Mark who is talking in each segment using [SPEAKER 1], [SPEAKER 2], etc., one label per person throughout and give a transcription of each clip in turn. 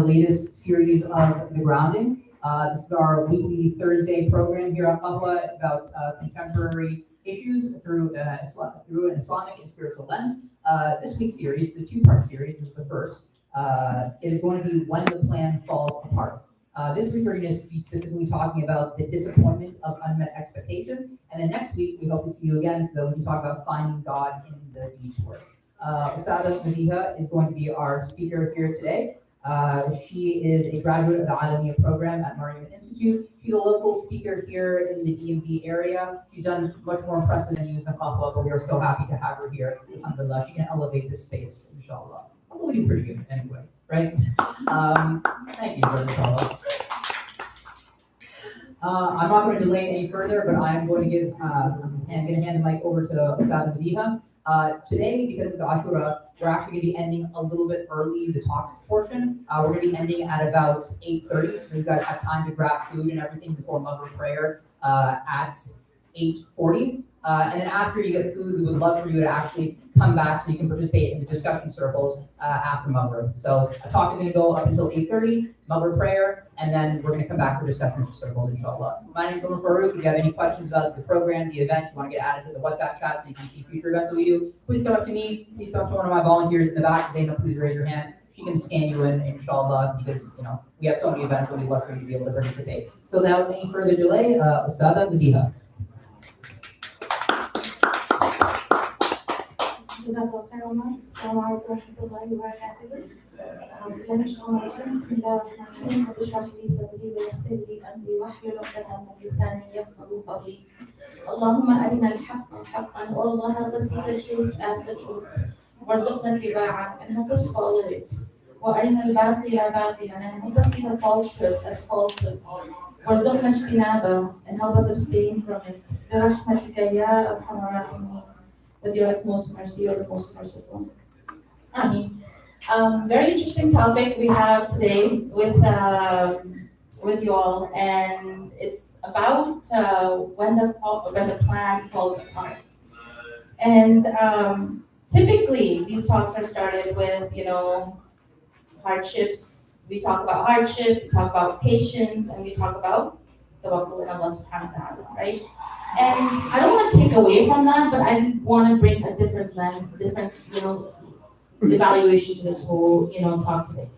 [SPEAKER 1] latest series of The Grounding. This is our weekly Thursday program here at Qabla. It's about contemporary issues through an Islamic and spiritual lens. This week's series, the two-part series, is the first. It is going to be When the Plan Falls Apart. This week we're going to be specifically talking about the disappointment of unmet expectations, and then next week we hope to see you again so we can talk about finding God in the detours. Ustada Madiha is going to be our speaker here today. She is a graduate of the Alamiya program at Mariam Institute. She's a local speaker here in the DMV area. She's done much more impressive things than Qabla, so we are so happy to have her here. Alhamdulillah, she can elevate this space, inshallah. Although we do pretty good anyway, right? Thank you, Brother Carlos. I'm not going to delay any further, but I'm going to hand the mic over to Ustada Madiha. Today, because it's Ashura, we're actually going to be ending a little bit early, the talks portion. We're going to be ending at about 8:30, so you guys have time to grab food and everything before Maghrib prayer at 8:40. And then after you get food, we would love for you to actually come back so you can participate in the discussion circles after Maghrib. So a talk is going to go up until 8:30, Maghrib prayer, and then we're going to come back for discussion circles, inshallah. My name is Omar Farouk. If you have any questions about the program, the event, you want to get added to the WhatsApp chat so you can see future events that we do, please come up to me. Please come up to one of my volunteers in the back. Zainab, please raise your hand. She can scan you in, inshallah, because we have so many events that we'd love for you to be able to participate. So without any further delay, Ustada Madiha.
[SPEAKER 2] جزاك الله خير عمر. السلام عليكم ورحمة الله وبركاته. أعوذ بالله من الشيطان الرجيم. بسم الله الرحمن الرحيم. رب اشرح لي صدري ويسر لي أمري واحلل عقدة من لساني يفقهوا قولي. اللهم أرنا الحق حقا. O Allah, help us see the truth as the truth. وارزقنا اتباعه and help us follow it. وأرنا الباطل باطلا and help us see the falsehood as falsehood. وارزقنا اجتنابه and help us abstain from it. برحمتك يا أرحم الراحمين. With your utmost mercy, you're the most merciful. Ameen. Very interesting topic we have today with you all, and it's about when the plan falls apart. And typically, these talks are started with hardships. We talk about hardship, we talk about patience, and we talk about tawakkul on Allah subhanahu wa ta'ala, right? And I don't want to take away from that, but I want to bring a different lens, different, evaluation to this whole, talk today.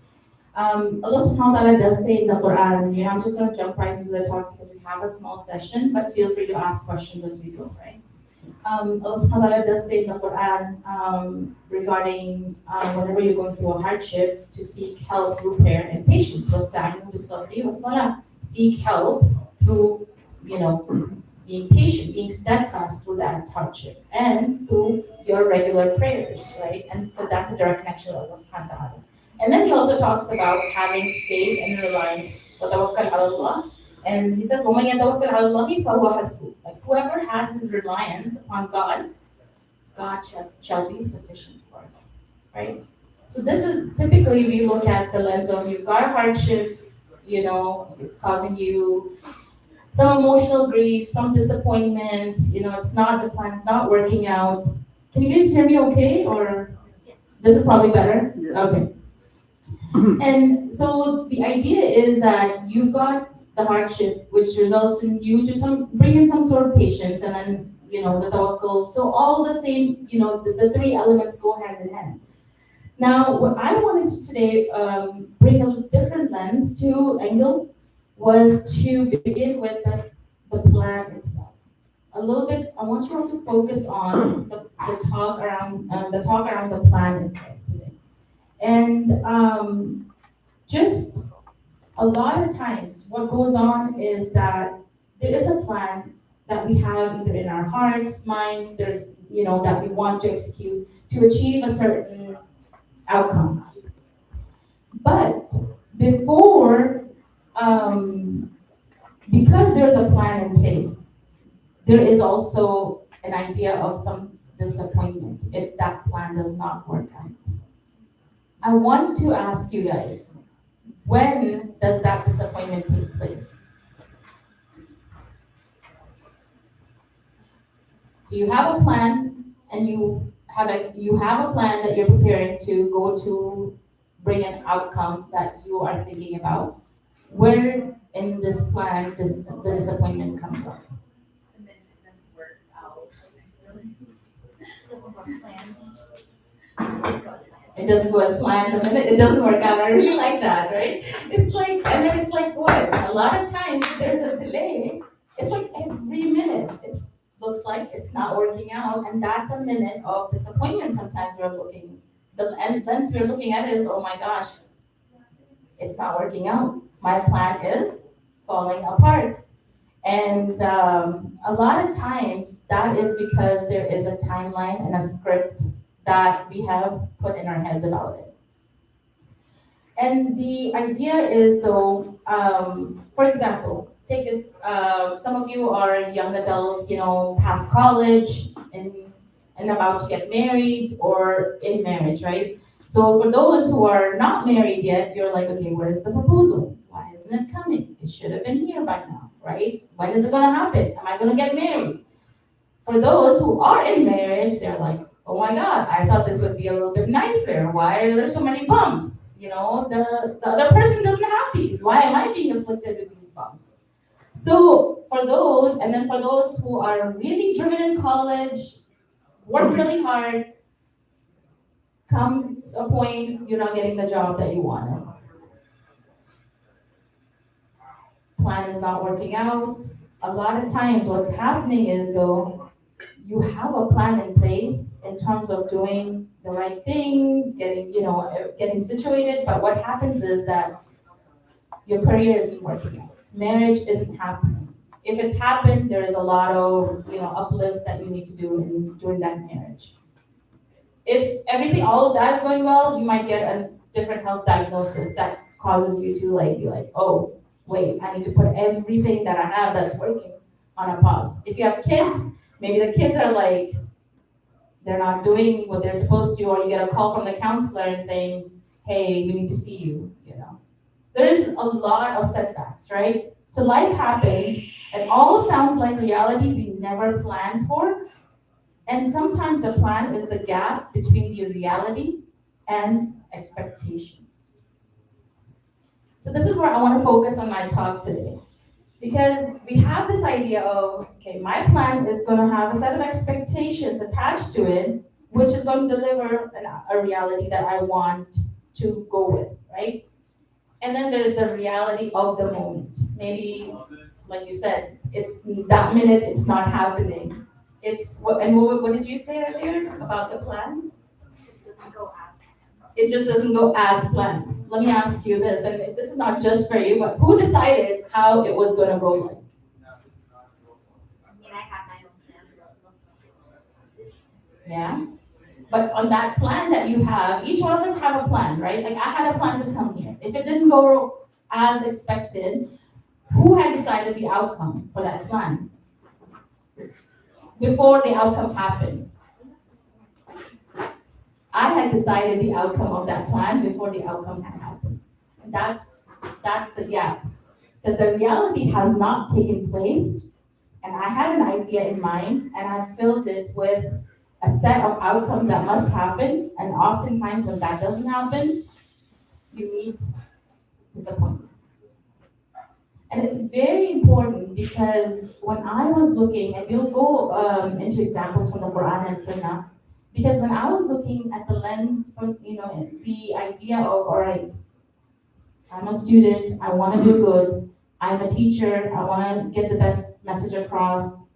[SPEAKER 2] Allah subhanahu wa ta'ala does say in the Quran, I'm just going to jump right into the talk because we have a small session, but feel free to ask questions as we go, right? Allah subhanahu wa ta'ala does say in the Quran regarding whenever you're going through a hardship to seek help through prayer and patience. وَاسْتَعِينُوا بِالصَّبْرِ وَالصَّلَاةِ. Seek help through, being patient, being steadfast through that hardship, and through your regular prayers, right? And that's a direct connection with Allah subhanahu wa ta'ala. And then he also talks about having faith and reliance. وَتَوَكَّلْ عَلَى اللَّهِ. And he said, وَمَنْ يَتَوَكَّلْ عَلَى اللَّهِ فَهُوَ حَسْبُهُ. Like whoever has his reliance upon God, God shall be sufficient for him, right? So this is typically we look at the lens of you've got a hardship, it's causing you some emotional grief, some disappointment, it's not, the plan's not working out. Can you guys hear me okay? Or yes. This is probably better? Yeah. Okay. And so the idea is that you've got the hardship, which results in you to bring in some sort of patience, and then, the tawakkul. So all the same, the three elements go hand in hand. Now, what I wanted to today bring a different lens to angle was to begin with the plan itself. A little bit, I want you all to focus on the talk around the plan itself today. And just a lot of times, what goes on is that there is a plan that we have either in our hearts, minds, there's, that we want to execute to achieve a certain outcome. But before, because there's a plan in place, there is also an idea of some disappointment if that plan does not work out. I want to ask you guys, when does that disappointment take place? Do you have a plan and you have a plan that you're preparing to go to bring an outcome that you are thinking about, where in this plan the disappointment comes up.
[SPEAKER 3] And then it doesn't work out. Doesn't go as planned. Doesn't go as planned.
[SPEAKER 2] It doesn't go as planned. The minute it doesn't work out, I really like that, right? It's like, and then it's like what? A lot of times if there's a delay. It's like every minute it looks like it's not working out, and that's a minute of disappointment. Sometimes we're looking, the lens we're looking at is, oh my gosh, it's not working out. My plan is falling apart. And a lot of times that is because there is a timeline and a script that we have put in our heads about it. And the idea is though, for example, take this, some of you are young adults, past college and about to get married or in marriage, right? So for those who are not married yet, you're like, okay, where is the proposal? Why isn't it coming? It should have been here by now, right? When is it gonna happen? Am I gonna get married? For those who are in marriage, they're like, oh my God, I thought this would be a little bit nicer. Why are there so many bumps? The other person doesn't have these. Why am I being afflicted with these bumps? So for those, and then for those who are really driven in college, work really hard, comes a point you're not getting the job that you wanted. Plan is not working out. A lot of times what's happening is though, you have a plan in place in terms of doing the right things, getting situated, but what happens is that your career isn't working out. Marriage isn't happening. If it happened, there is a lot of uplift that you need to do during that marriage. If everything, all of that's going well, you might get a different health diagnosis that causes you to be like, oh, wait, I need to put everything that I have that's working on a pause. If you have kids, maybe the kids are like, they're not doing what they're supposed to, or you get a call from the counselor and saying, hey, we need to see you, There's a lot of setbacks, right? So life happens, and all sounds like reality we never planned for. And sometimes the plan is the gap between the reality and expectation. So this is where I want to focus on my talk today. Because we have this idea of, okay, my plan is going to have a set of expectations attached to it, which is going to deliver a reality that I want to go with, right? And then there's the reality of the moment. Maybe, like you said, it's that minute, it's not happening. What did you say earlier about the plan?
[SPEAKER 3] It doesn't go as planned.
[SPEAKER 2] It just doesn't go as planned. Let me ask you this, and this is not just for you, but who decided how it was going to go like?
[SPEAKER 3] I have my own plan, but most people
[SPEAKER 2] Yeah. But on that plan that you have, each one of us have a plan, right? Like I had a plan to come here. If it didn't go as expected, who had decided the outcome for that plan? Before the outcome happened. I had decided the outcome of that plan before the outcome had happened. And that's the gap. Because the reality has not taken place, and I had an idea in mind, and I filled it with a set of outcomes that must happen, and oftentimes when that doesn't happen, you meet disappointment. And it's very important because when I was looking, and we'll go into examples from the Quran and Sunnah, because when I was looking at the lens from, the idea of, all right, I'm a student, I want to do good, I'm a teacher, I want to get the best message across,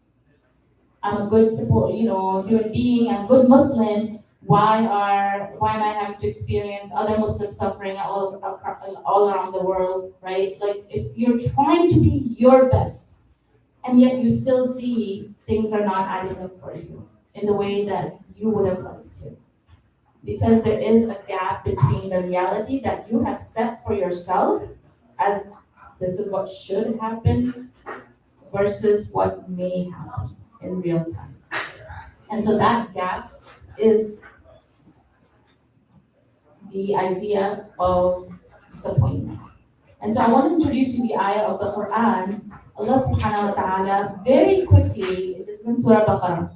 [SPEAKER 2] I'm a good human being, I'm a good Muslim, why am I having to experience other Muslims suffering all around the world, right? Like, if you're trying to be your best, and yet you still see things are not adding up for you in the way that you would have liked to. Because there is a gap between the reality that you have set for yourself as this is what should happen versus what may happen in real time. And so that gap is the idea of disappointment. And so I want to introduce you the ayah of the Quran. Allah subhanahu wa ta'ala, very quickly, this is in Surah Baqarah.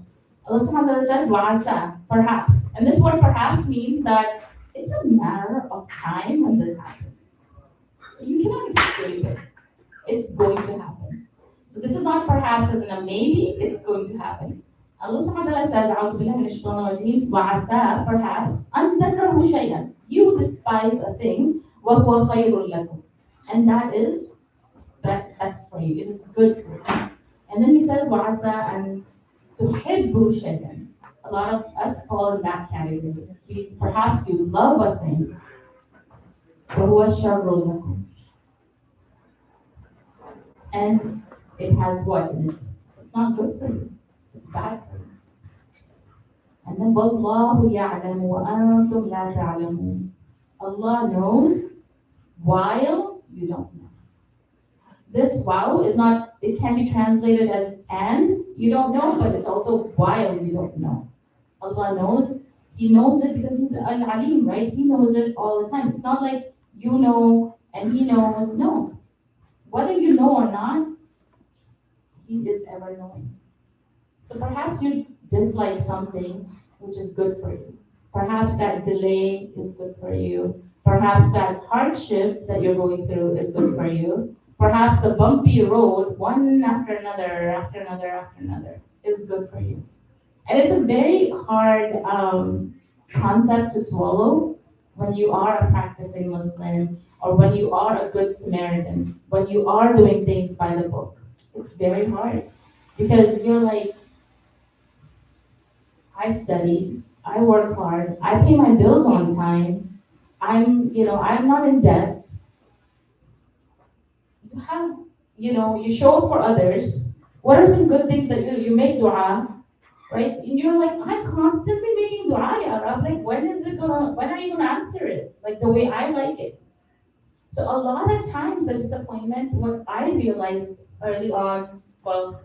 [SPEAKER 2] Allah subhanahu wa ta'ala says, wa'asa, perhaps. And this word perhaps means that It's a matter of time when this happens. So you cannot escape it. It's going to happen. So this is not perhaps as in a maybe, it's going to happen. Allah subhanahu wa ta'ala says, أعوذ بالله من الشيطان الرجيم, وعسى perhaps أن تكرهوا شيئا. You despise a thing, وهو خير لكم. And that is best for you. It is good for you. And then he says, وعسى أن تحبوا شيئا. A lot of us fall in that category. Perhaps you love a thing, وهو شر لكم. And it has what in it? It's not good for you. It's bad for you. And then وَاللَّهُ يَعْلَمُ وَأَنْتُمْ لَا تَعْلَمُونَ. Allah knows while you don't know. This wow is not, it can be translated as and you don't know, but it's also while you don't know. Allah knows. He knows it because He's Al-Alim, right? He knows it all the time. It's not like you know and He knows. No. Whether you know or not, He is ever knowing. So perhaps you dislike something which is good for you. Perhaps that delay is good for you. Perhaps that hardship that you're going through is good for you. Perhaps the bumpy road, one after another, is good for you. And it's a very hard concept to swallow when you are a practicing Muslim or when you are a good Samaritan, when you are doing things by the book. It's very hard because you're like, I study, I work hard, I pay my bills on time, I'm not in debt. You have, you show up for others. What are some good things that you do? You make dua, right? And you're like, I'm constantly making dua, ya Rab. Like, when are you gonna answer it? Like the way I like it. So a lot of times the disappointment, what I realized early on, well,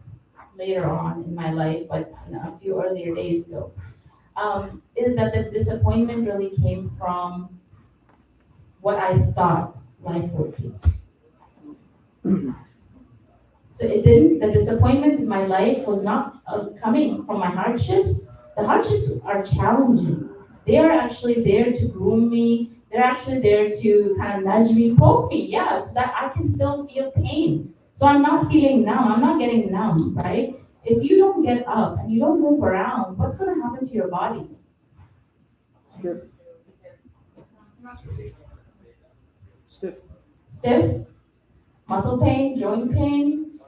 [SPEAKER 2] later on in my life, but a few earlier days ago, is that the disappointment really came from what I thought life would be. So it didn't, the disappointment in my life was not coming from my hardships. The hardships are challenging. They are actually there to groom me. They're actually there to kind of nudge me, poke me, yeah, so that I can still feel pain. So I'm not feeling numb. I'm not getting numb, right? If you don't get up and you don't move around, what's going to happen to your body? Stiff? Muscle pain, joint pain?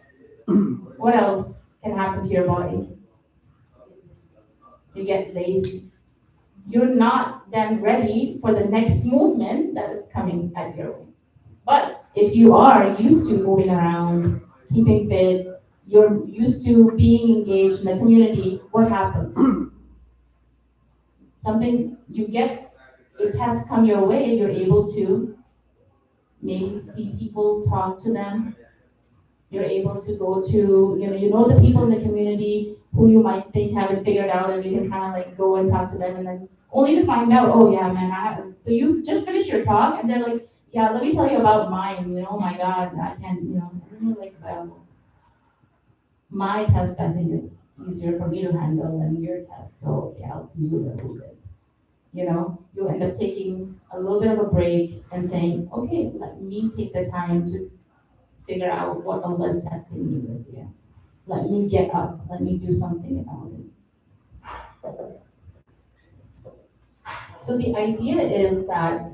[SPEAKER 2] What else can happen to your body? You get lazy. You're not then ready for the next movement that is coming at your way. But if you are used to moving around, keeping fit, you're used to being engaged in the community, what happens? Something you get, a test come your way, you're able to maybe see people, talk to them. You're able to go to, you know the people in the community who you might think haven't figured out, and you can kind of like go and talk to them, and then only to find out, oh yeah, man, so you've just finished your talk, and they're like, yeah, let me tell you about mine, oh my God, I can't, and then you're like, well, my test, I think, is easier for me to handle than your test, so okay, I'll see you in a little bit. You end up taking a little bit of a break and saying, okay, let me take the time to figure out what Allah is testing me with here. Let me get up, let me do something about it. So the idea is that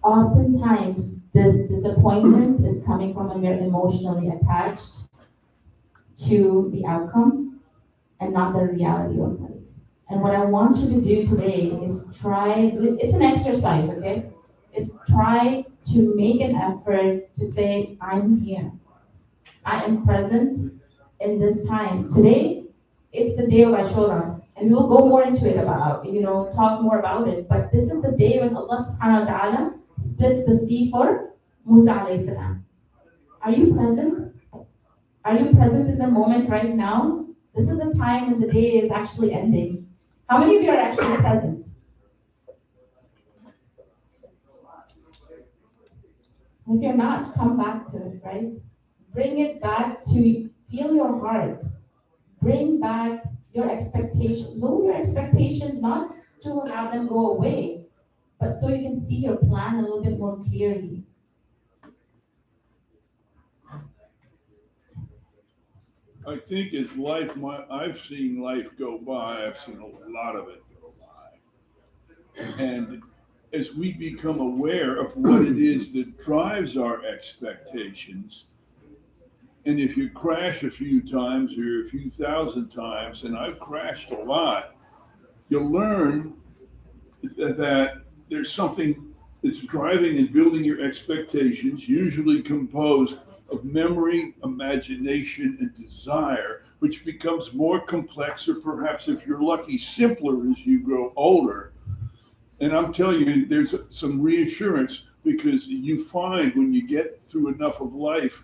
[SPEAKER 2] oftentimes this disappointment is coming from when we're emotionally attached to the outcome and not the reality of life. And what I want you to do today is try, it's an exercise, okay? Is try to make an effort to say, I'm here. I am present in this time. Today, it's the day of Ashura. And we'll go more into it about, talk more about it. But this is the day when Allah subhanahu wa ta'ala splits the sea for Musa alayhi salam. Are you present? Are you present in the moment right now? This is the time when the day is actually ending. How many of you are actually present? If you're not, come back to it, right? Bring it back to feel your heart. Bring back your expectations. Lower your expectations, not to have them go away, but so you can see your plan a little bit more clearly.
[SPEAKER 4] I think as I've seen life go by, I've seen a lot of it go by. And as we become aware of what it is that drives our expectations, and if you crash a few times or a few thousand times, and I've crashed a lot, you'll learn that there's something that's driving and building your expectations, usually composed of memory, imagination, and desire, which becomes more complex or perhaps, if you're lucky, simpler as you grow older. And I'm telling you, there's some reassurance because you find when you get through enough of life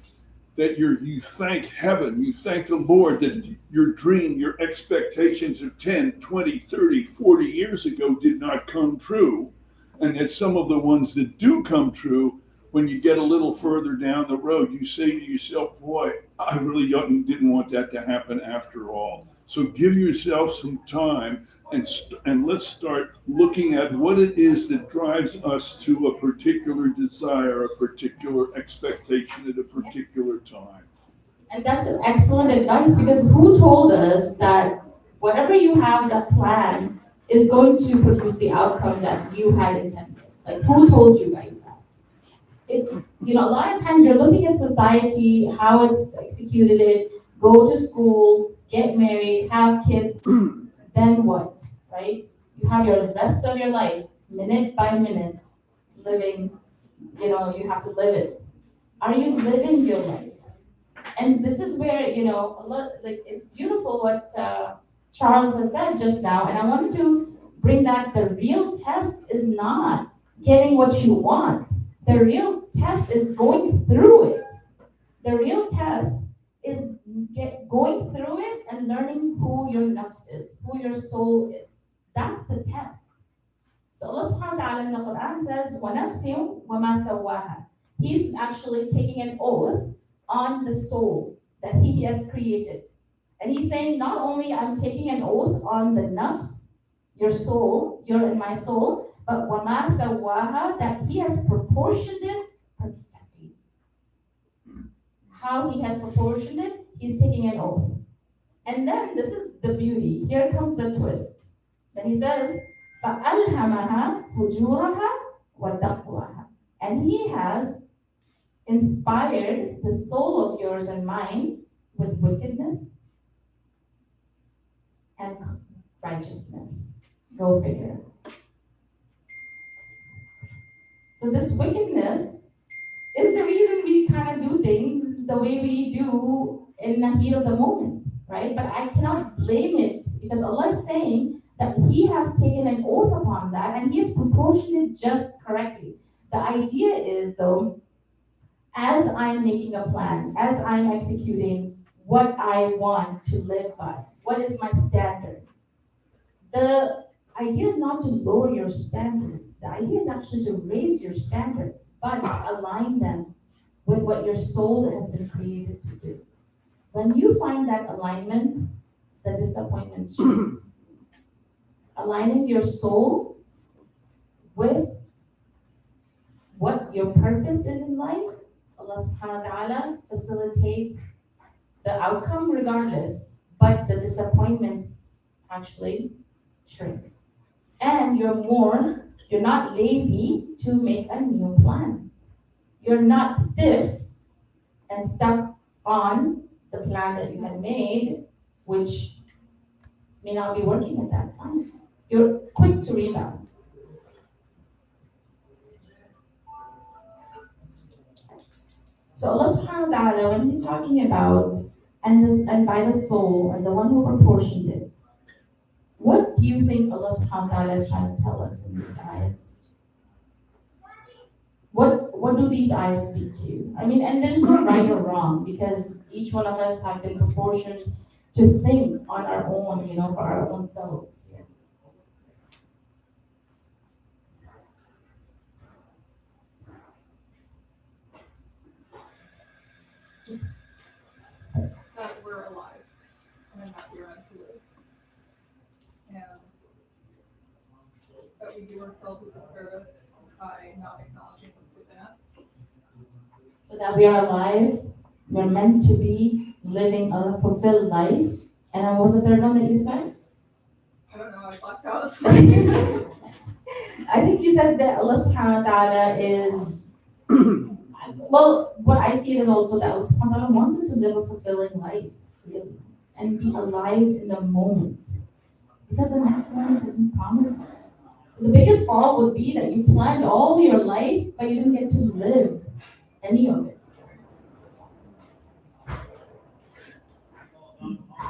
[SPEAKER 4] that you thank heaven, you thank the Lord that your dream, your expectations of 10, 20, 30, 40 years ago did not come true. And that some of the ones that do come true, when you get a little further down the road, you say to yourself, boy, I really didn't want that to happen after all. So give yourself some time and let's start looking at what it is that drives us to a particular desire, a particular expectation at a particular time.
[SPEAKER 2] And that's an excellent advice because who told us that whatever you have that plan is going to produce the outcome that you had intended? Like who told you guys that? It's, a lot of times you're looking at society, how it's executed it, go to school, get married, have kids, then what, right? You have your rest of your life, minute by minute, living, you have to live it. Are you living your life? And this is where, a lot, it's beautiful what Charles has said just now, and I wanted to bring that the real test is not getting what you want. The real test is going through it. The real test is going through it and learning who your nafs is, who your soul is. That's the test. So Allah subhanahu wa ta'ala in the Quran says, وَنَفْسٍ وَمَا سَوَّاهَا. He's actually taking an oath on the soul that he has created. And he's saying, not only I'm taking an oath on the nafs, your soul, your and my soul, but وَمَا سَوَّاهَا, that he has proportioned it perfectly. How he has proportioned it, he's taking an oath. And then this is the beauty. Here comes the twist. Then he says, فَأَلْهَمَهَا فُجُورَهَا وَتَقْوَاهَا. And he has inspired the soul of yours and mine with wickedness and righteousness. Go figure. So this wickedness is the reason we kind of do things the way we do in the heat of the moment, right? But I cannot blame it because Allah is saying that He has taken an oath upon that and He has proportioned it just correctly. The idea is, though, as I'm making a plan, as I'm executing what I want to live by, what is my standard? The idea is not to lower your standard. The idea is actually to raise your standard, but align them with what your soul has been created to do. When you find that alignment, the disappointment shrinks. Aligning your soul with what your purpose is in life, Allah subhanahu wa ta'ala facilitates the outcome regardless, but the disappointments actually shrink. And you're not lazy to make a new plan. You're not stiff and stuck on the plan that you had made, which may not be working at that time. You're quick to rebound. So Allah subhanahu wa ta'ala, when He's talking about and by the soul and the one who proportioned it, what do you think Allah subhanahu wa ta'ala is trying to tell us in these ayahs? What do these ayahs speak to you? I mean, and there's no right or wrong because each one of us have been proportioned to think on our own, for our own selves. Yeah.
[SPEAKER 5] That we're alive and that we're meant to live. And that we we do ourselves a disservice by not acknowledging what's within us.
[SPEAKER 2] So that we are alive, we're meant to be living a fulfilled life. And then what was the third one that you said?
[SPEAKER 5] I don't know, I blacked out.
[SPEAKER 2] I think you said that Allah subhanahu wa ta'ala is, well, what I see it is also that Allah subhanahu wa ta'ala wants us to live a fulfilling life, really, and be alive in the moment. Because the next moment isn't promised. The biggest fall would be that you planned all your life, but you didn't get to live any of it.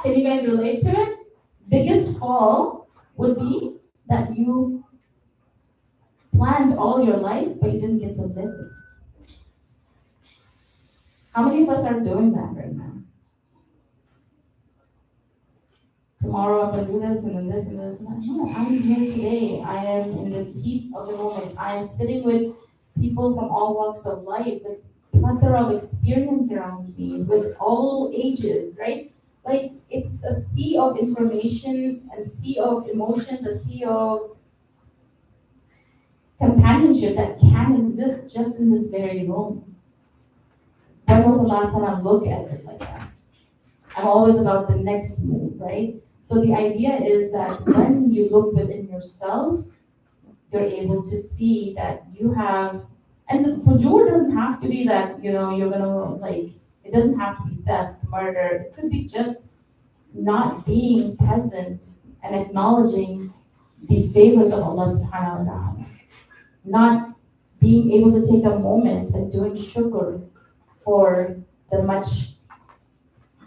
[SPEAKER 2] Can you guys relate to it? Biggest fall would be that you planned all your life, but you didn't get to live it. How many of us are doing that right now? Tomorrow I'm going to do this and then this and this. And no, I'm here today. I am in the heat of the moment. I am sitting with people from all walks of life, with plethora of experience around me, with all ages, right? Like, it's a sea of information, a sea of emotions, a sea of companionship that can exist just in this very room. When was the last time I looked at it like that? I'm always about the next move, right? So the idea is that when you look within yourself, you're able to see that you have, and the fujur doesn't have to be that, you're gonna it doesn't have to be theft, murder. It could be just not being present and acknowledging the favors of Allah subhanahu wa ta'ala. Not being able to take a moment and doing shukr for the much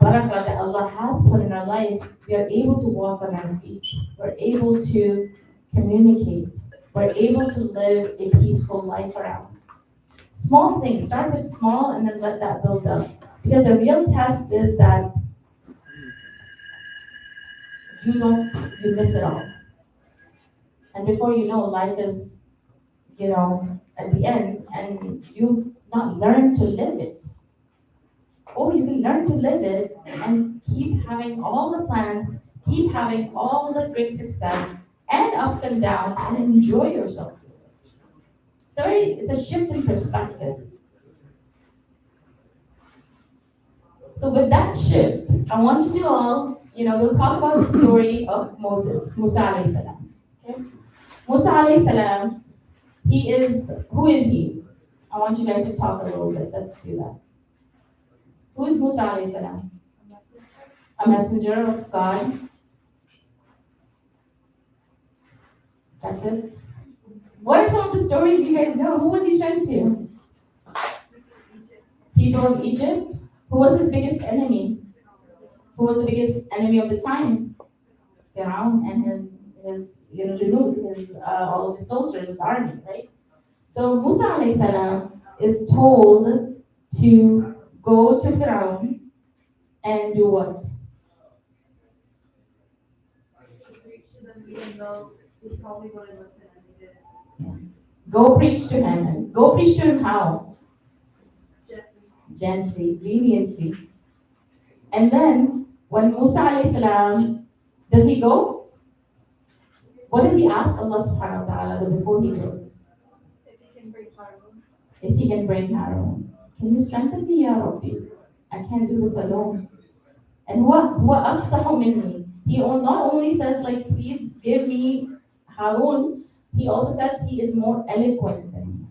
[SPEAKER 2] barakah that Allah has put in our life. We are able to walk on our feet. We're able to communicate. We're able to live a peaceful life around. Small things, start with small and then let that build up. Because the real test is that you miss it all. And before you know, life is, at the end, and you've not learned to live it. Or you can learn to live it and keep having all the plans, keep having all the great success and ups and downs and enjoy yourself. It's a shift in perspective. So with that shift, I want you to all, we'll talk about the story of Moses, Musa alayhi salam. Okay? Musa alayhi salam, who is he? I want you guys to talk a little bit. Let's do that. Who is Musa alayhi salam? A messenger of God. That's it. What are some of the stories you guys know? Who was he sent to? People of Egypt. Who was his biggest enemy? Who was the biggest enemy of the time? Pharaoh and his Junud, all of his soldiers, his army, right? So Musa alayhi salam is told to go to Pharaoh and do what?
[SPEAKER 3] Preach to them even though he probably wouldn't listen and he didn't.
[SPEAKER 2] Go preach to him. And go preach to him how?
[SPEAKER 3] Gently.
[SPEAKER 2] Gently, leniently. And then, when Musa alayhi salam, does he go? What does he ask Allah subhanahu wa ta'ala before he goes?
[SPEAKER 3] If he can bring Harun.
[SPEAKER 2] If he can bring Harun. Can you strengthen me, Ya Rabbi? I can't do this alone. And what afsahu minni? He not only says please give me Harun, he also says he is more eloquent than me.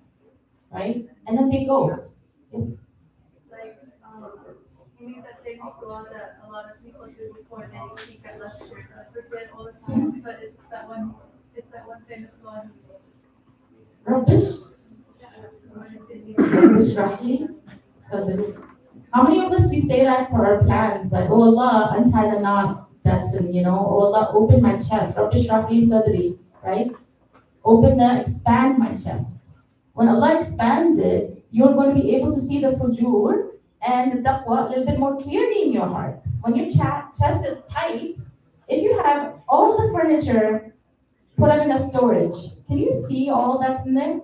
[SPEAKER 2] Right? And then they go. Yes.
[SPEAKER 3] You mean that famous dua that a lot of people do before they speak at lectures. I forget all the time, but it's that one famous one.
[SPEAKER 2] Rabbish Rahli Sadri. How many of us we say that for our plans? Like, oh Allah, untie the knot that's in, oh Allah, open my chest. Rabbish Rahli Sadri, right? Expand my chest. When Allah expands it, you're going to be able to see the fujur and the taqwa a little bit more clearly in your heart. When your chest is tight, if you have all the furniture put up in a storage, can you see all that's in there?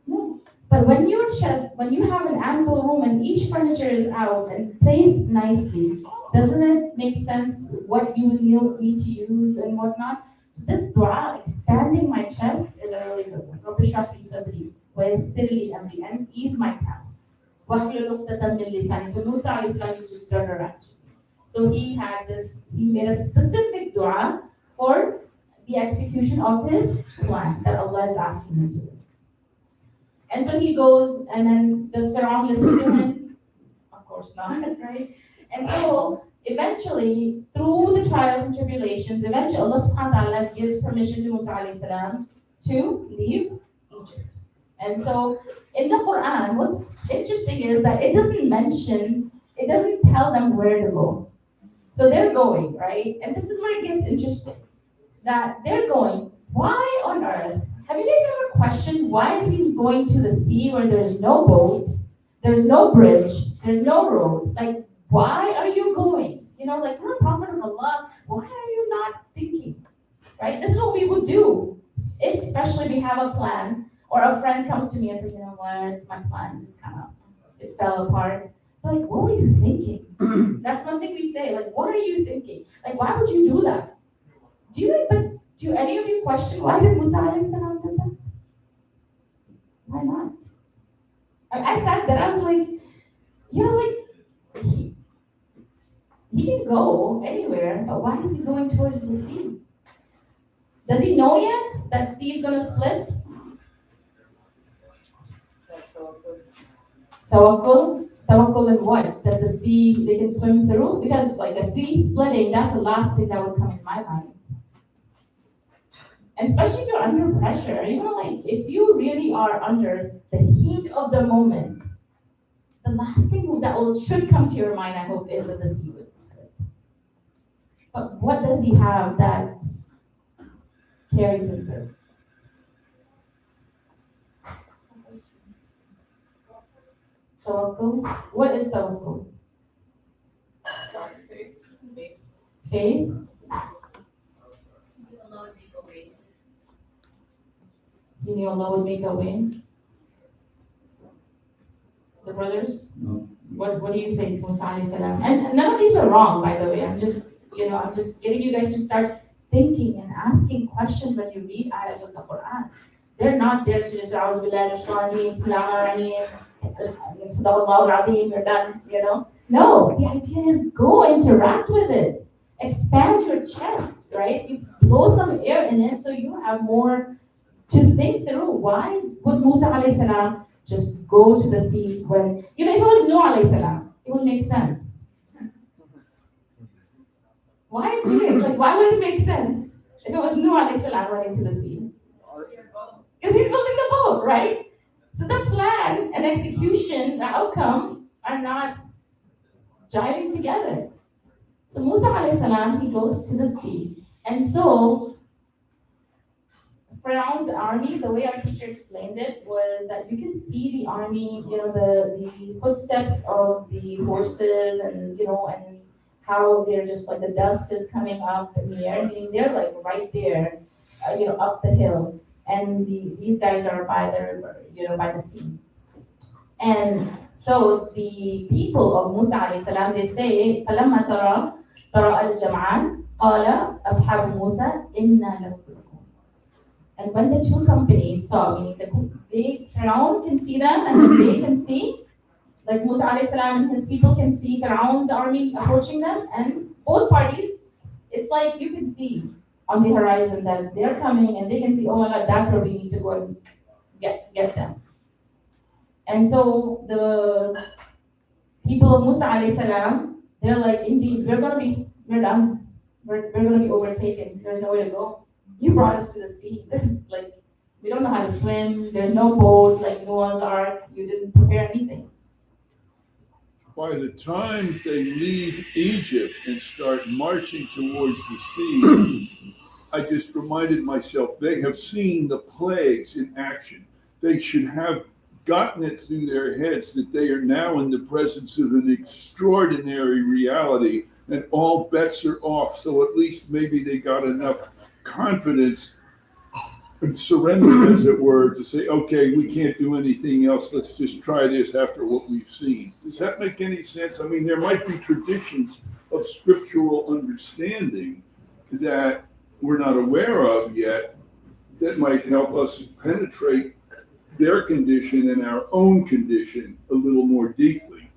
[SPEAKER 2] No. But when you have an ample room and each furniture is out and placed nicely, doesn't it make sense what you need to use and whatnot? So this dua, expanding my chest, is a really good one. رب اشرح لي صدري ويسر لي أمري, and ease my tasks. واحلل عقدة من لساني. So Musa alayhi salam used to stir her actually. So he made a specific dua for the execution of his plan that Allah is asking him to do. And so he goes, and then does Pharaoh listen to him? Of course not, right? And so eventually, through the trials and tribulations, eventually Allah subhanahu wa ta'ala gives permission to Musa alayhi salam to leave Egypt. And so in the Quran, what's interesting is that it doesn't tell them where to go. So they're going, right? And this is where it gets interesting. That they're going, why on earth? Have you guys ever questioned why is he going to the sea where there's no boat, there's no bridge, there's no road? Like, why are you going? You know, like, you're a prophet of Allah, why are you not thinking? Right? This is what we would do, if especially we have a plan, or a friend comes to me and says, you know what, my plan just kind of, it fell apart. Like, what were you thinking? That's one thing we say, like, what are you thinking? Like, why would you do that? Do any of you question why did Musa alayhi salam do that? Why not? I sat there, I was like, you know, like, he can go anywhere, but why is he going towards the sea? Does he know yet that sea is going to split? Tawakkul? Tawakkul in what? That the sea, they can swim through? Because like a sea splitting, that's the last thing that would come in my mind. And especially if you're under pressure, you know, like if you really are under the heat of the moment, the last thing that should come to your mind, I hope, is that the sea would split. But what does he have that carries him through? Tawakkul? What is tawakkul? Faith? You knew Allah would make a way? The brothers?
[SPEAKER 4] No.
[SPEAKER 2] What do you think, Musa alayhi salam? And none of these are wrong, by the way. I'm just getting you guys to start thinking and asking questions when you read ayahs of the Quran. They're not there to just, A'udhu billahi minash shaitanir rajim, Sadaqallahu al-Azim, you're done, you know? No, the idea is go interact with it. Expand your chest, right? You blow some air in it so you have more to think through. Why would Musa alayhi salam just go to the sea when, you know, if it was Nuh alayhi salam, it would make sense. Why would it make sense if it was Nuh alayhi salam running to the sea? Because he's building the boat, right? So the plan and execution, the outcome, are not jiving together. So Musa alayhi salam, he goes to the sea. And so Pharaoh's army, the way our teacher explained it was that you can see the army, you know, the footsteps of the horses and, you know, and how they're just like the dust is coming up in the air, meaning they're like right there, you know, up the hill. And these guys are by the river, you know, by the sea. And so the people of Musa alayhi salam, they say, فَلَمَّا تَرَى الْجَمْعَانِ قَالَ أَصْحَابُ مُوسَى إِنَّا لَمُدْرَكُونَ. And when the two companies saw, meaning Pharaoh can see them and they can see, like Musa alayhi salam and his people can see Pharaoh's army approaching them, and both parties, it's like you can see on the horizon that they're coming and they can see, oh my God, that's where we need to go and get them. And so the people of Musa alayhi salam, they're like, indeed, we're done. We're gonna be overtaken. There's nowhere to go. You brought us to the sea. We don't know how to swim. There's no boat, like Noah's Ark. You didn't prepare anything.
[SPEAKER 4] By the time they leave Egypt and start marching towards the sea, I just reminded myself, they have seen the plagues in action. They should have gotten it through their heads that they are now in the presence of an extraordinary reality and all bets are off. So at least maybe they got enough confidence and surrender, as it were, to say, okay, we can't do anything else. Let's just try this after what we've seen. Does that make any sense? I mean, there might be traditions of scriptural understanding that we're not aware of yet that might help us penetrate their condition and our own condition a little more deeply.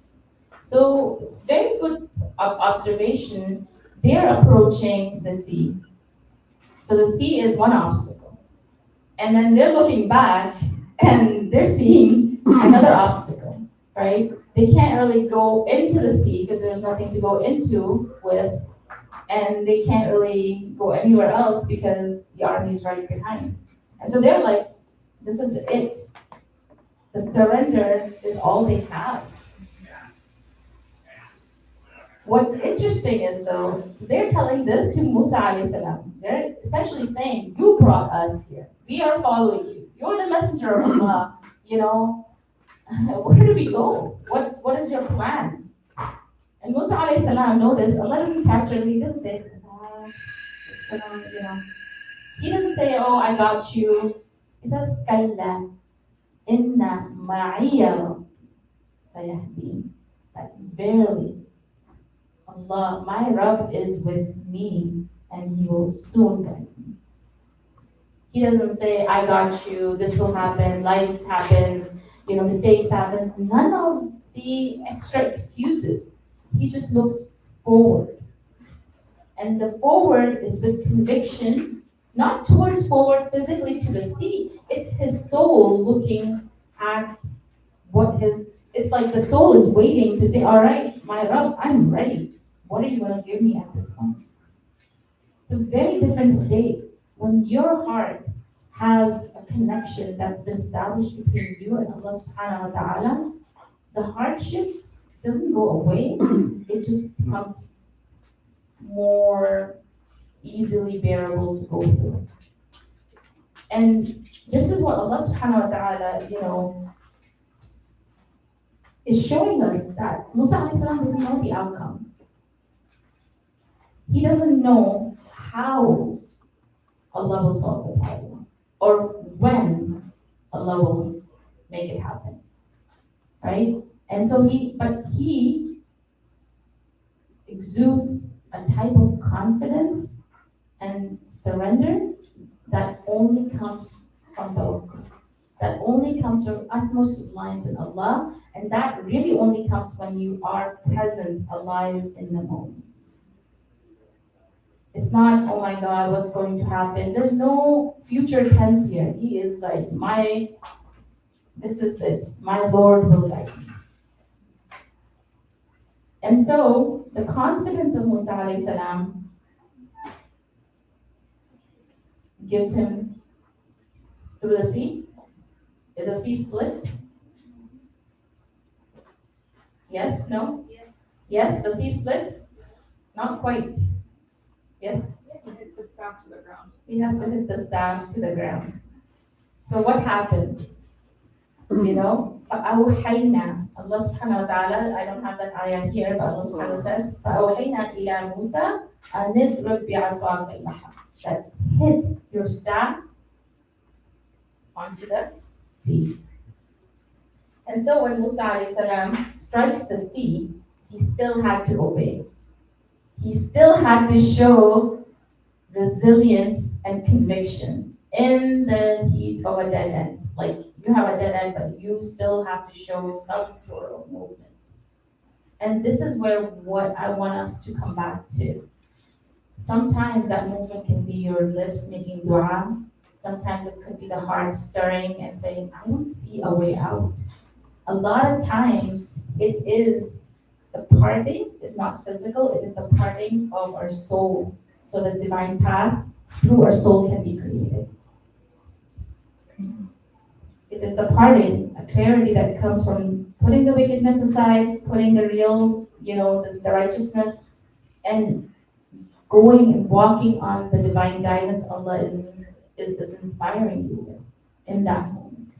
[SPEAKER 2] So it's very good observation. They're approaching the sea. So the sea is one obstacle. And then they're looking back and they're seeing another obstacle, right? They can't really go into the sea because there's nothing to go into with, and they can't really go anywhere else because the army is right behind. And so they're like, this is it. The surrender is all they have. What's interesting is though, so they're telling this to Musa alayhi salam. They're essentially saying, you brought us here. We are following you. You're the messenger of Allah. You know, where do we go? What is your plan? And Musa alayhi salam noticed Allah doesn't capture it. He doesn't say, relax, it's gonna, you know. He doesn't say, oh, I got you. He says, Kalla, inna ma'iyya sayahdeen. That verily, Allah, my Rabb is with me and He will soon guide me. He doesn't say, I got you, this will happen, life happens, you know, mistakes happens. None of the extra excuses. He just looks forward. And the forward is with conviction, not towards forward physically to the sea. It's his soul looking at what it's like the soul is waiting to say, all right, my Rabb, I'm ready. What are you going to give me at this point? It's a very different state. When your heart has a connection that's been established between you and Allah subhanahu wa ta'ala, the hardship doesn't go away. It just becomes more easily bearable to go through. And this is what Allah subhanahu wa ta'ala, you know, is showing us that Musa alayhi salam doesn't know the outcome. He doesn't know how Allah will solve the problem or when Allah will make it happen, right? And so he exudes a type of confidence and surrender that only comes from tawakkul, that only comes from utmost reliance in Allah, and that really only comes when you are present, alive in the moment. It's not, oh my God, what's going to happen? There's no future tense here. He is like, this is it. My Lord will guide me. And so, the confidence of Musa alayhi salam gives him through the sea. Is the sea split? Yes? No?
[SPEAKER 3] Yes.
[SPEAKER 2] Yes, the sea splits? Not quite. Yes?
[SPEAKER 5] It's a staff to the ground.
[SPEAKER 2] He has to hit the staff to the ground. So what happens? You know, فَأَوْحَيْنَا, Allah subhanahu wa ta'ala, I don't have that ayah here, but Allah subhanahu wa ta'ala says, فَأَوْحَيْنَا إِلَى مُوسَى أَنِ اضْرِبْ بِعَصَاكَ الْبَحْرَ, that hit your staff onto the sea. And so when Musa alayhi salam strikes the sea, he still had to obey. He still had to show resilience and conviction in the heat of a dead end. Like, you have a dead end, but you still have to show some sort of movement. And this is where what I want us to come back to. Sometimes that movement can be your lips making dua. Sometimes it could be the heart stirring and saying, I don't see a way out. A lot of times it is the parting is not physical, it is the parting of our soul. So the divine path through our soul can be created. It is the parting, a clarity that comes from putting the wickedness aside, putting the real, the righteousness, and going and walking on the divine guidance Allah is inspiring you with in that moment.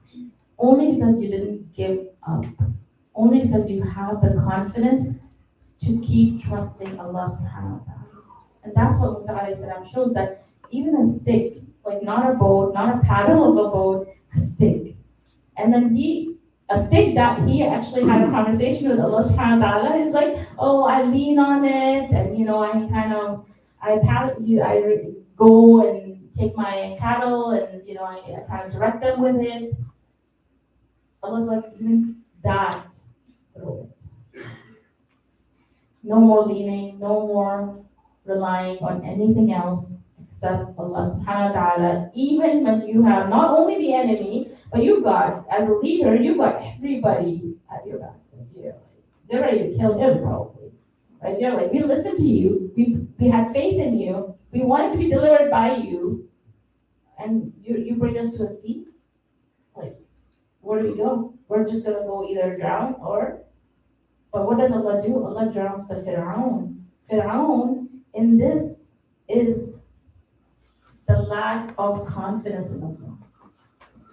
[SPEAKER 2] Only because you didn't give up. Only because you have the confidence to keep trusting Allah subhanahu wa ta'ala. And that's what Musa alayhi salam shows, that even a stick, like not a boat, not a paddle of a boat, a stick. And then a stick that he actually had a conversation with Allah subhanahu wa ta'ala is like, oh, I lean on it, and I paddle you, go and take my cattle and, I kind of direct them with it. Allah's like, even that, throw it. No more leaning, no more relying on anything else except Allah subhanahu wa ta'ala. Even when you have not only the enemy, but you've got, as a leader, you've got everybody at your back. They're ready to kill him probably. Right? You're like, we listened to you, we had faith in you, we wanted to be delivered by you, and you bring us to a sea? Like, where do we go? We're just gonna go either drown but what does Allah do? Allah drowns the Fir'aun. Fir'aun in this is the lack of confidence in Allah.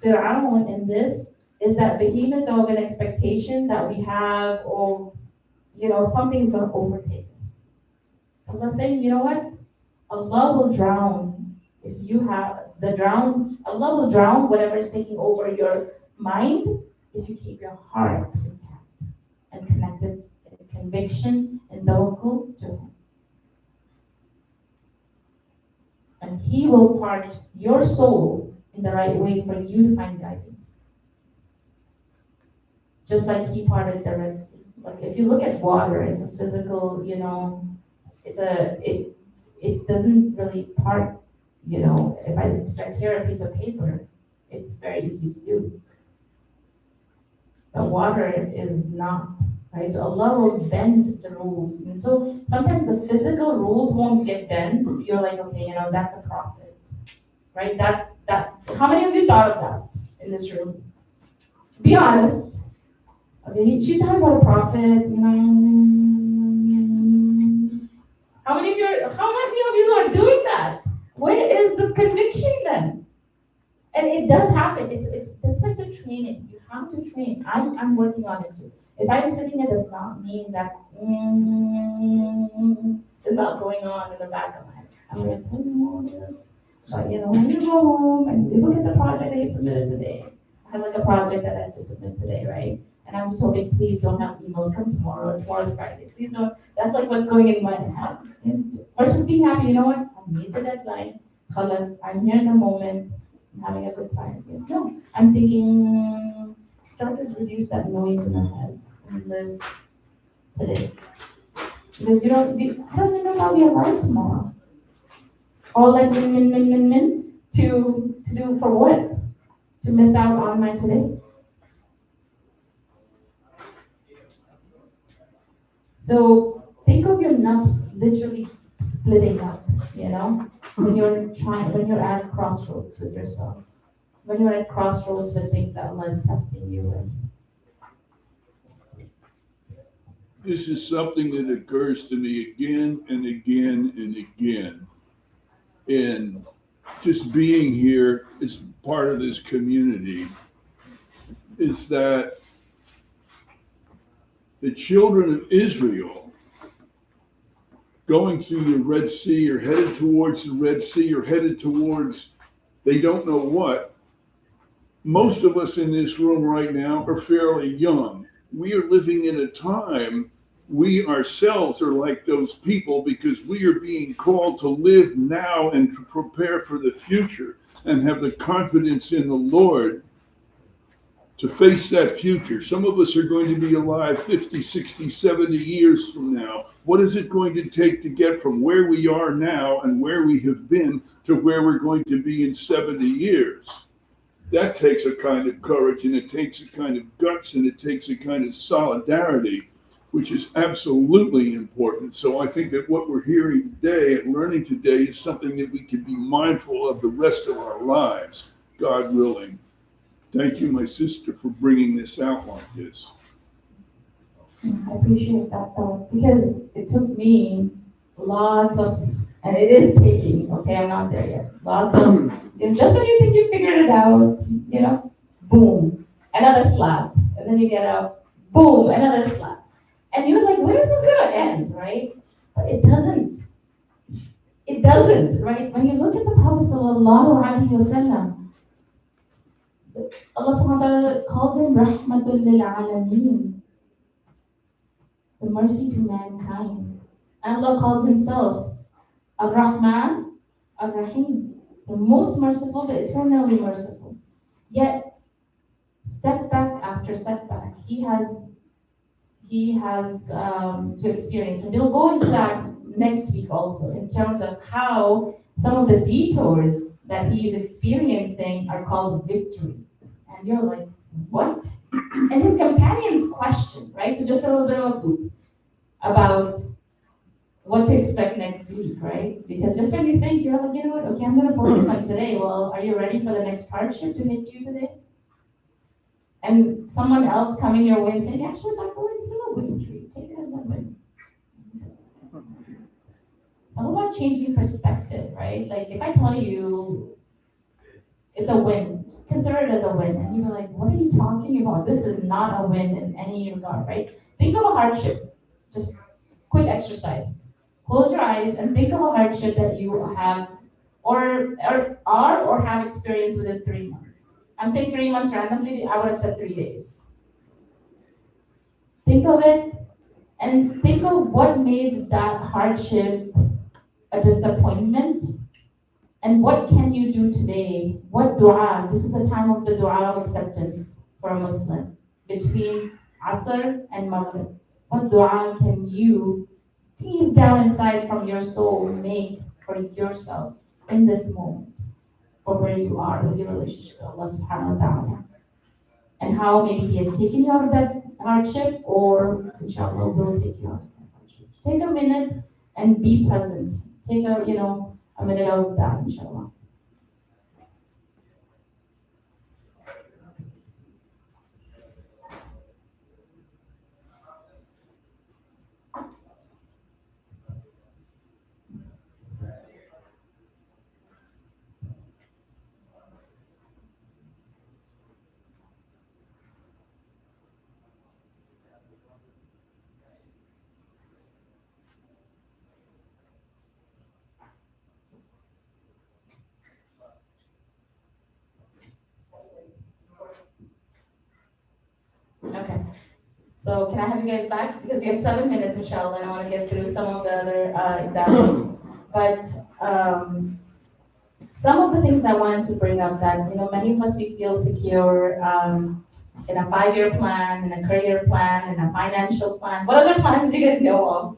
[SPEAKER 2] Fir'aun in this is that behemoth of an expectation that we have of, something's gonna overtake us. So Allah's saying, you know what? Allah will drown if you have Allah will drown whatever is taking over your mind if you keep your heart intact and connected in conviction and tawakkul to Him. And He will part your soul in the right way for you to find guidance. Just like He parted the Red Sea. Like if you look at water, it's a physical, it doesn't really part, if I tear a piece of paper, it's very easy to do. But water is not, right? So Allah will bend the rules. And so sometimes the physical rules won't get bent. You're like, okay, that's a prophet, right? That, how many of you thought of that in this room? Be honest. Okay, she's talking about a prophet, How many of you are doing that? Where is the conviction then? And it does happen. That's why it's a training. You have to train. I'm working on it too. If I'm sitting here, does not mean that is not going on in the back of my head. I'm going to tell you all this. But when you go home and you look at the project that you submitted today, I have like a project that I have to submit today, right? And I'm just hoping, please don't have emails come tomorrow. Tomorrow's Friday. Please don't. That's like what's going in my head. Versus being happy, you know what? I made the deadline. Khalas, I'm here in the moment. I'm having a good time. No, I'm thinking, start to reduce that noise in our heads and live today. Because I don't even know if I'll be alive tomorrow. All that min, to do for what? To miss out on my today? So think of your nafs literally splitting up, when you're at crossroads with yourself, when you're at crossroads with things that Allah is testing you with.
[SPEAKER 4] This is something that occurs to me again and again and again. And just being here as part of this community is that the children of Israel going through the Red Sea or headed towards the Red Sea or headed towards they don't know what. Most of us in this room right now are fairly young. We are living in a time we ourselves are like those people because we are being called to live now and to prepare for the future and have the confidence in the Lord to face that future. Some of us are going to be alive 50, 60, 70 years from now. What is it going to take to get from where we are now and where we have been to where we're going to be in 70 years? That takes a kind of courage and it takes a kind of guts and it takes a kind of solidarity, which is absolutely important. So I think that what we're hearing today and learning today is something that we can be mindful of the rest of our lives, God willing. Thank you, my sister, for bringing this out like this.
[SPEAKER 2] I appreciate that though, because it took me lots of, and it is taking, okay, I'm not there yet, lots of, just when you think you figured it out, boom, another slap, and then you get up, boom, another slap. And you're like, when is this gonna end, right? But it doesn't. It doesn't, right? When you look at the Prophet sallallahu alaihi wasallam, Allah subhanahu wa ta'ala calls him Rahmatul lil Alameen, the mercy to mankind. And Allah calls himself Ar-Rahman, Ar-Rahim, the most merciful, the eternally merciful. Yet, setback after setback, he has to experience. And we'll go into that next week also in terms of how some of the detours that he is experiencing are called victory. And you're like, what? And his companions question, right? So just a little bit of a loop about what to expect next week, right? Because just when you think, you're like, you know what, okay, I'm gonna focus on today. Well, are you ready for the next hardship to hit you today? And someone else coming your way and saying, actually, by the way, it's a victory. Take it as a win. It's all about changing perspective, right? Like if I tell you it's a win, consider it as a win. And you're like, what are you talking about? This is not a win in any regard, right? Think of a hardship. Just quick exercise. Close your eyes and think of a hardship that you have or have experienced within 3 months. I'm saying 3 months randomly, I would have said 3 days. Think of it and think of what made that hardship a disappointment and what can you do today? What dua? This is the time of the dua of acceptance for a Muslim between Asr and Maghrib. What dua can you deep down inside from your soul make for yourself in this moment for where you are with your relationship with Allah subhanahu wa ta'ala? And how maybe He has taken you out of that hardship or inshallah will take you out of that hardship. Take a minute and be present. Take a minute of that, inshallah. Okay. So can I have you guys back? Because we have 7 minutes, inshallah, and I want to get through some of the other examples. But some of the things I wanted to bring up that, many of us, we feel secure in a 5-year plan, in a career plan, in a financial plan. What other plans do you guys know of?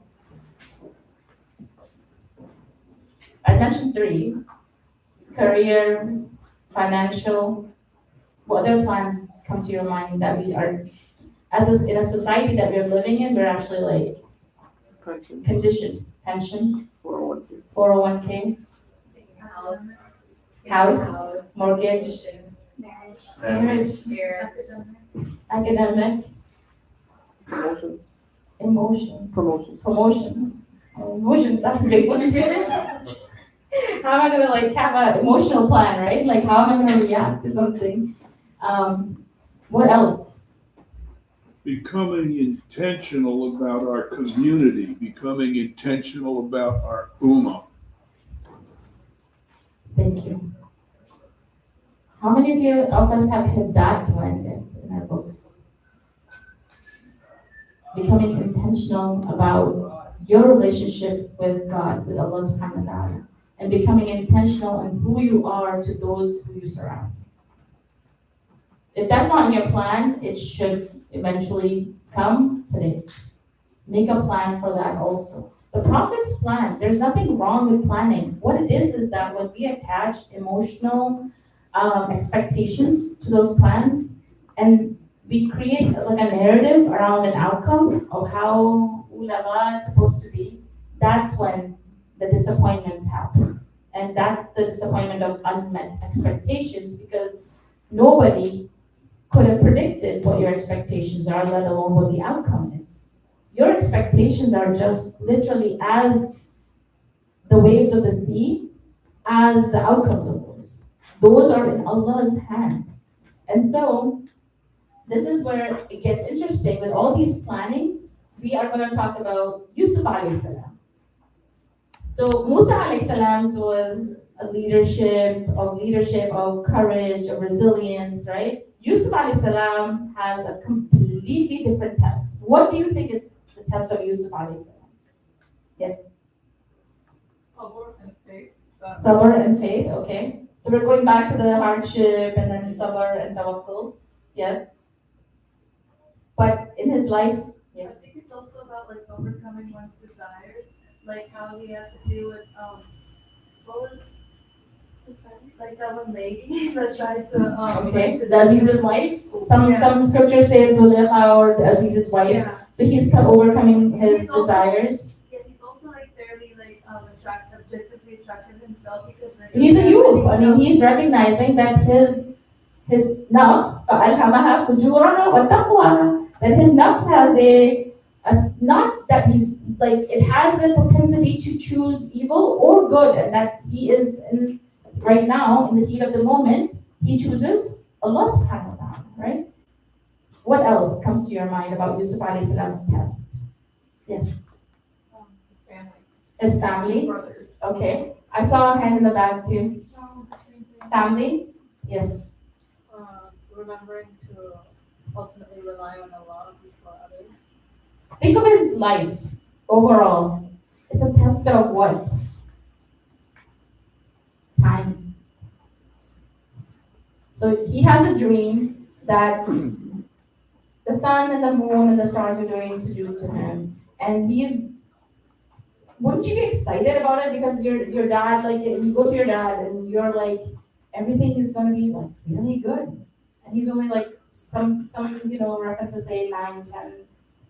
[SPEAKER 2] I mentioned 3. Career, financial. What other plans come to your mind that we are, in a society that we're living in, we're actually like conditioned? Pension, 401k, house, mortgage, marriage, academic,
[SPEAKER 6] Promotions.
[SPEAKER 2] emotions,
[SPEAKER 6] Promotions.
[SPEAKER 2] promotions. Emotions, that's a big one, isn't it? How am I gonna have an emotional plan, right? Like how am I gonna react to something? What else?
[SPEAKER 4] Becoming intentional about our community, becoming intentional about our ummah.
[SPEAKER 2] Thank you. How many of us have hit that blended in our books? Becoming intentional about your relationship with God, with Allah subhanahu wa ta'ala, and becoming intentional in who you are to those who you surround. If that's not in your plan, it should eventually come today. Make a plan for that also. The Prophet's plan, there's nothing wrong with planning. What it is that when we attach emotional expectations to those plans and we create like a narrative around an outcome of how ulama it's supposed to be, that's when the disappointments happen. And that's the disappointment of unmet expectations because nobody could have predicted what your expectations are, let alone what the outcome is. Your expectations are just literally as the waves of the sea, as the outcomes of those. Those are in Allah's hand. And so, this is where it gets interesting. With all these planning, we are going to talk about Yusuf alayhi salam. So Musa alayhi salam was a leadership, of courage, of resilience, right? Yusuf alayhi salam has a completely different test. What do you think is the test of Yusuf alayhi salam? Yes.
[SPEAKER 5] Sabr and faith.
[SPEAKER 2] Sabr and faith, okay. So we're going back to the hardship and then sabr and tawakkul. Yes. But in his life,
[SPEAKER 3] I
[SPEAKER 2] yes.
[SPEAKER 3] think it's also about like overcoming one's desires, like how he had to deal with what was like that one lady that tried to
[SPEAKER 2] Okay. The Aziz's wife. Some
[SPEAKER 3] Yeah.
[SPEAKER 2] scriptures say Zuleika or the Aziz's wife.
[SPEAKER 3] Yeah.
[SPEAKER 2] So he's overcoming his
[SPEAKER 3] He's also-
[SPEAKER 2] desires.
[SPEAKER 3] Yeah, he's also like fairly like objectively attractive himself because like,
[SPEAKER 2] He's a youth. I mean, he's recognizing that his nafs, فَأَلْهَمَهَا فُجُورَهَا وَتَقْوَاهَا, that his nafs has not that he's like, it has a propensity to choose evil or good, and that he is right now in the heat of the moment, he chooses Allah subhanahu wa ta'ala, right? What else comes to your mind about Yusuf alayhi salam's test? Yes,
[SPEAKER 5] His family,
[SPEAKER 2] his family.
[SPEAKER 5] brothers.
[SPEAKER 2] Okay, I saw a hand in the back too. Family, yes.
[SPEAKER 5] Remembering to ultimately rely on Allah before others.
[SPEAKER 2] Think of his life overall. It's a test of what? Time. So he has a dream that the sun and the moon and the stars are doing sujood to him. And wouldn't you be excited about it? Because your dad, like, you go to your dad and you're like, everything is gonna be like really good. And he's only like some references say 9, 10,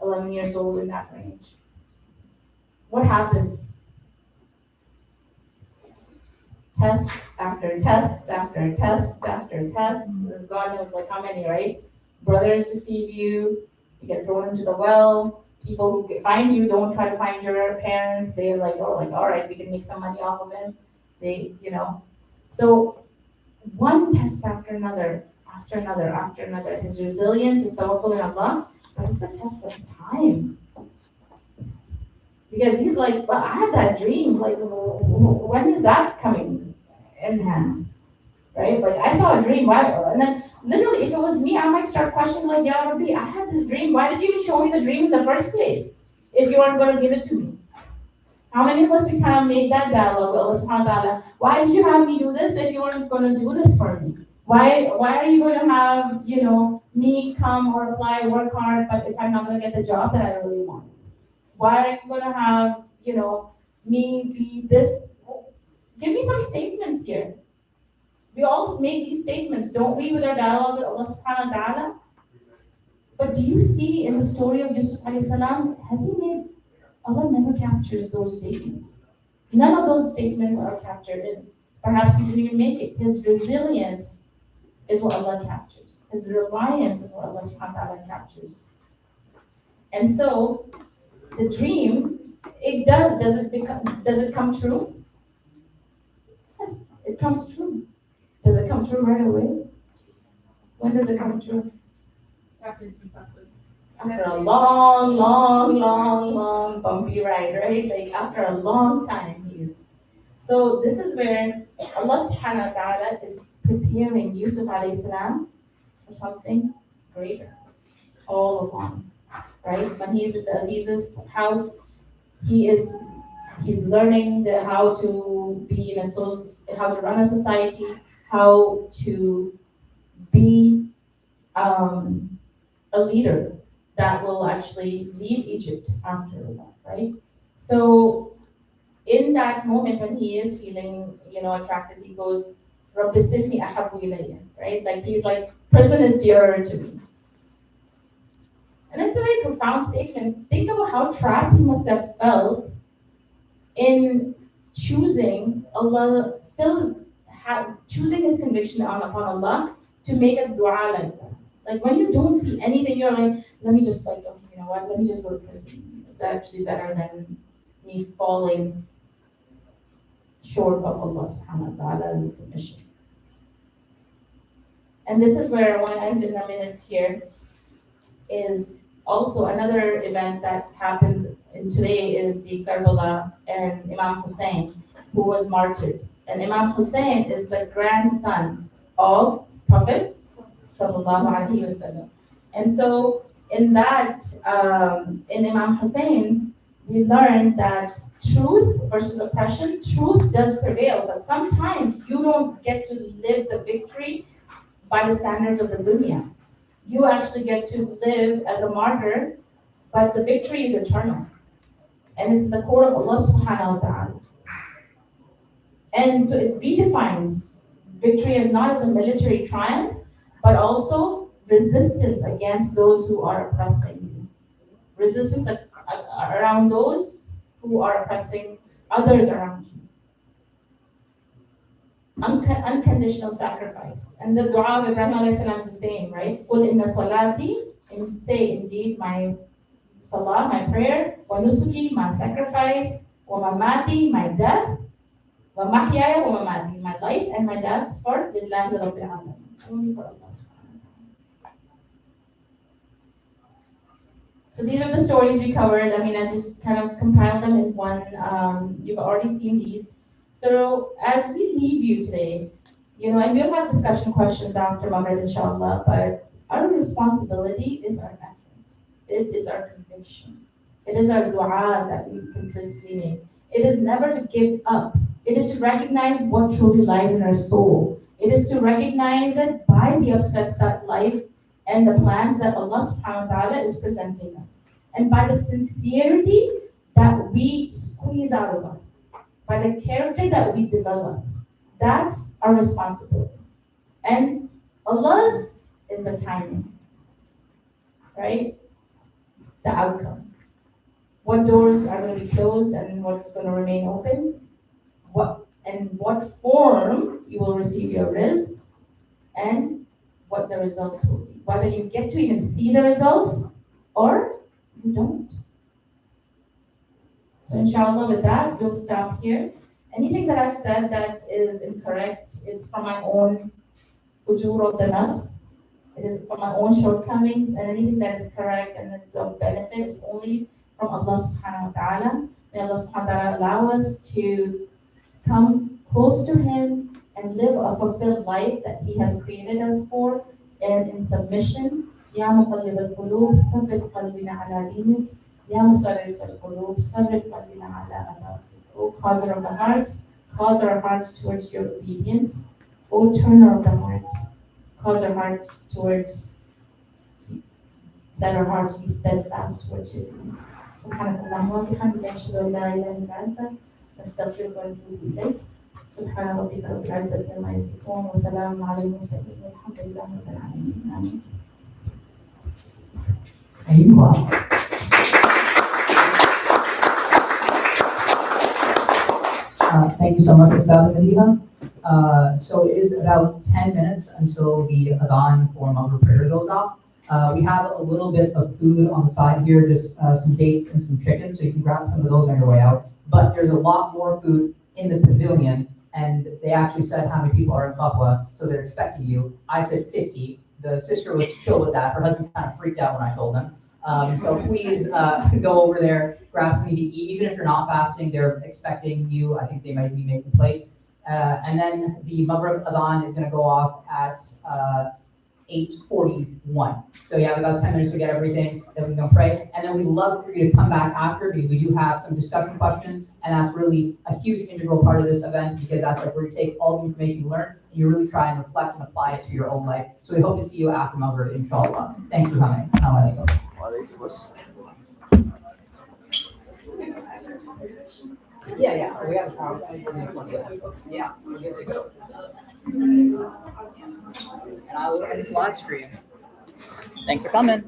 [SPEAKER 2] 11 years old, in that range. What happens? Test after test after test after test. God knows like how many, right? Brothers deceive you, you get thrown into the well. People who find you don't try to find your parents. They're like, oh, like, all right, we can make some money off of him. So one test after another, after another, after another. His resilience is tawakkul in Allah, but it's a test of time. Because he's like, well, I had that dream. Like, when is that coming in hand? Right? Like, I saw a dream. Why? And then, literally, if it was me, I might start questioning, like, Ya Rabbi, I had this dream. Why did you even show me the dream in the first place if you weren't going to give it to me? How many of us we kind of made that dialogue with Allah subhanahu wa ta'ala? Why did you have me do this if you weren't going to do this for me? Why are you going to have, me come or apply, work hard, but if I'm not going to get the job that I really want? Why are you going to have, me be this? Give me some statements here. We all make these statements, don't we, with our dialogue with Allah subhanahu wa ta'ala? But do you see in the story of Yusuf alayhi salam, Allah never captures those statements. None of those statements are captured in. Perhaps he didn't even make it. His resilience is what Allah captures. His reliance is what Allah subhanahu wa ta'ala captures. And so, the dream, does it come true? Yes, it comes true. Does it come true right away? When does it come true?
[SPEAKER 5] After he's been tested.
[SPEAKER 2] After a long, bumpy ride, right? Like after a long time, So this is where Allah subhanahu wa ta'ala is preparing Yusuf alayhi salam for something greater all along, right? When he's at the Aziz's house, he's learning how to run a society, how to be a leader that will actually lead Egypt after that, right? So in that moment when he is feeling, attracted, he goes, Rabbi sijni ahabbu ilayya, right? Like he's like, prison is dearer to me. And it's a very profound statement. Think about how trapped he must have felt in choosing Allah, choosing his conviction upon Allah to make a dua like that. Like when you don't see anything, you're like, let me just let me just go to prison. It's actually better than me falling short of Allah subhanahu wa ta'ala's mission. And this is where I want to end in a minute here, is also another event that happens today is the Karbala and Imam Hussein, who was martyred. And Imam Hussein is the grandson of Prophet Sallallahu Alaihi Wasallam. And so in that, in Imam Hussein's, we learned that truth versus oppression, truth does prevail, but sometimes you don't get to live the victory by the standards of the dunya. You actually get to live as a martyr, but the victory is eternal. And it's in the court of Allah subhanahu wa ta'ala. And so it redefines victory as not as a military triumph, but also resistance against those who are oppressing you. Resistance around those who are oppressing others around you. Unconditional sacrifice. And the dua of Ibrahim alayhi salam is the same, right? Qul inna salati, and say indeed my salah, my prayer, wa nusuki, my sacrifice, wa mamati, my death, wa mahyaya wa mamati, my life and my death for lillahi rabbil alamin. Only for Allah subhanahu wa ta'ala. So these are the stories we covered. I mean, I just kind of compiled them in one. You've already seen these. So as we leave you today, and we'll have discussion questions after Maghrib, inshallah, but our responsibility is our effort. It is our conviction. It is our dua that we consistently make. It is never to give up. It is to recognize what truly lies in our soul. It is to recognize it by the upsets that life and the plans that Allah subhanahu wa ta'ala is presenting us. And by the sincerity that we squeeze out of us, by the character that we develop. That's our responsibility. And Allah's is the timing, right? The outcome. What doors are going to be closed and what's going to remain open? What form you will receive your rizq, and what the results will be. Whether you get to even see the results or you don't. So inshallah, with that, we'll stop here. Anything that I've said that is incorrect, it's from my own fujur of the nafs. It is from my own shortcomings, and anything that is correct and it's of benefit is only from Allah subhanahu wa ta'ala. May Allah subhanahu wa ta'ala allow us to come close to Him and live a fulfilled life that He has created us for, and in submission. Ya muqallib al-qulub, thabbit qalbina ala dinik. Ya musarrif al-qulub, sarrif qalbina ala ata'atik. O causer of the hearts, cause our hearts towards your obedience. O turner of the hearts, cause our hearts towards, that our hearts be steadfast towards you. Subhanakallahumma wa bihamdika, ashhadu an la ilaha illa anta, nastaghfiruka wa natubu ilayk. Subhana rabbika rabbil izzati amma yasifun, wa salamun ala al-mursalin, walhamdulillahi rabbil alamin. Amin.
[SPEAKER 1] Thank you so much, Ustad Madiha. So it is about 10 minutes until the adhan for Maghrib prayer goes off. We have a little bit of food on the side here, just some dates and some chicken, so you can grab some of those on your way out. But there's a lot more food in the pavilion, and they actually said how many people are in Papua, so they're expecting you. I said 50. The sister was chill with that. Her husband kind of freaked out when I told him. So please go over there, grab something to eat. Even if you're not fasting, they're expecting you. I think they might be making plates. And then the Maghrib adhan is going to go off at 8:41. So you have about 10 minutes to get everything, then we're going to pray. And then we'd love for you to come back after, because we do have some discussion questions, and that's really a huge integral part of this event, because that's like where you take all the information you learn and you really try and reflect and apply it to your own life. So we hope to see you after Maghrib, inshallah. Thanks for coming. Assalamu alaikum. Yeah, so we have a PowerPoint. Yeah, we're good to go. And I will look at this live stream. Thanks for coming.